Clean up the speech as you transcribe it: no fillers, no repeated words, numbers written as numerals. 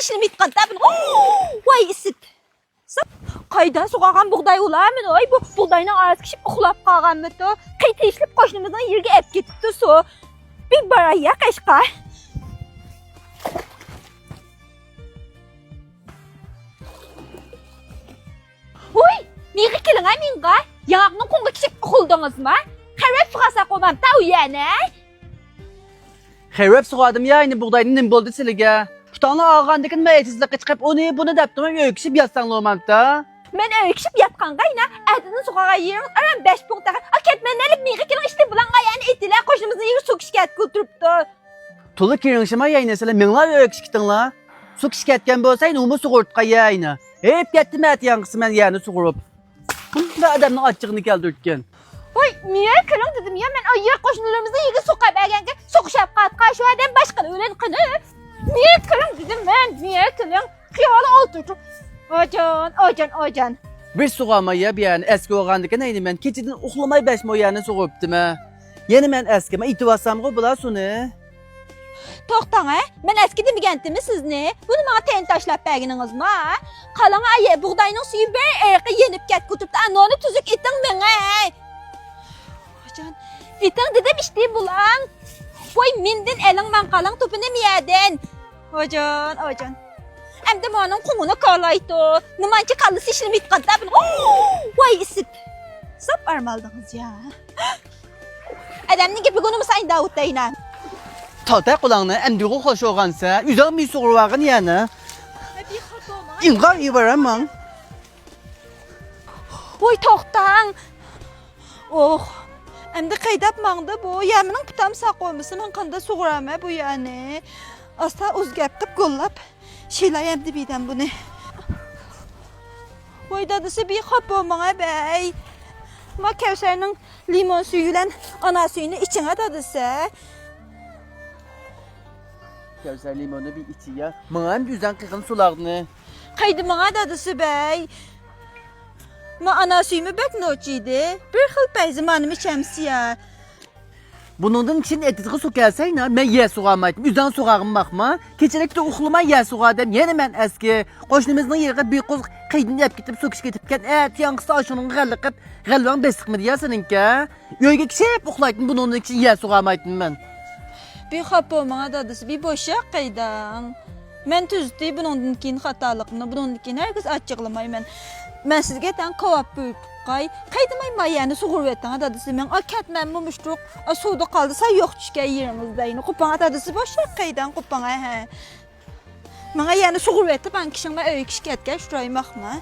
işini bitqanda bunu. Vay isit. Qaydan soğağan buğday olarmı? Ay bu buğdayla arası kişip uxlap qalğanmı to? Qıyti işlip qoşnumuzdan yerге ep getdi su. Bir baraya qaşqa. Oy, niye kelin minqa? Yağını konga kişip uxuldunuz mu? Xərəb sıxasa qomam ta uyana. Xərəb soğadım ya aynı buğdayın nim boldu silige. Tutanla ağandıkın məyətizlə qıçqıb onu bunu dəptəmə öyküşüb yazsan olmam da. Mən öyküşüb yatqanqa ina ədinin soğağa yerimiz aram 5 punqta. Aket mən əlib niyə kelin işte bulan qayanı etdilər qoşnumuzun yeri su şikayət qıltırıbdı. Tulu kirinşima yayınasıla minlar öyküşkitdinla. Su şikayətgən bolsayn umu suğurtqa yayını. Hep getdi mət yanqısı mən yani suğurup. Bunda adamın açığını gəldirtken. Oy, niye kelin dedim ya mən ayır qoşnularımızın yeri su qəbərgənə soquşab qatqa şu adam başqa ölen qını. Niye kelin dedim mən, niye kelin? Xiyalı oturdu. Ocan. Bir suğama ya bir yani eski oğandıkın neydi mən keçidin uxlamay bəşmə o yani suğuruptum ha. Yeni mən eskime itivasam o bula sunu. Toxtan ha? Mən eski demigəntimi siz ne? Bunu bana ten taşlap bəginiz mi ha? Qalan ayı buğdayının suyu bir erqi yenip get kutupda anonu tuzuk itin mənə. Ocan, itin dedim işte bulan. Boy mindin elin mən qalan topunu miyədin. Ocan. Hem de bana kumunu kalaydı. Numanca kalısı işini bitqanda bunu. Vay isit. Sap armaldınız ya. Adamın gibi günümü sayın Davut deyinə. Tatay kulağına emdiği hoş oğansa, yüzden bir suğurvağın yani. İnqar ivaramam. Oy toxtan. Oh. Hem de qaydap mağda bu. Yeminin putam saqoymusu mən qanda suğuramı bu yani. Asa uzgap qıp qollap. Şeylayam dibiden bunu. Oy dadısı bir xap olmağa bey. Ma Kevser'in limon suyuyla ana suyunu içine dadısı. Kevser limonu bir içi ya. Mağam yüzden qıqın sulağını. Qaydı bana dadısı bey. Ma ana suyumu bək noçiydi. Bir xil peyzimanımı şəmsiyə. Bunun için ettiği su gelseyna, mən yer suğamaydım. Yüzden suğağım bakma. Keçirekte uxluma yer suğadım. Yine mən eski. Qoşnumuzun yerine bir qoz qıydını yap gitip su kiş getipken. Yankısı aşının qallıqıb. Qalvan besliqmi diya seninki. Yöyge kişi hep uxlaydım. Bunun için yer suğamaydım mən. Bir xap olmağa dadısı bir boşaq qaydan. Mən tüzdü bununkin xatalıqını. Bununkin hər qız açıqlamay mən. Mən sizə tən qavab böyük. Qaydamay mayanı suğur vetten dadısı mən akat məmmumuşduq. Suda qaldısa yox düşkə yerimizdə. Qupana dadısı boşaq qaydan qupana hə. Mənə yəni suğur vetti ben kişimə öyük şikayət gəl şurayı baxma.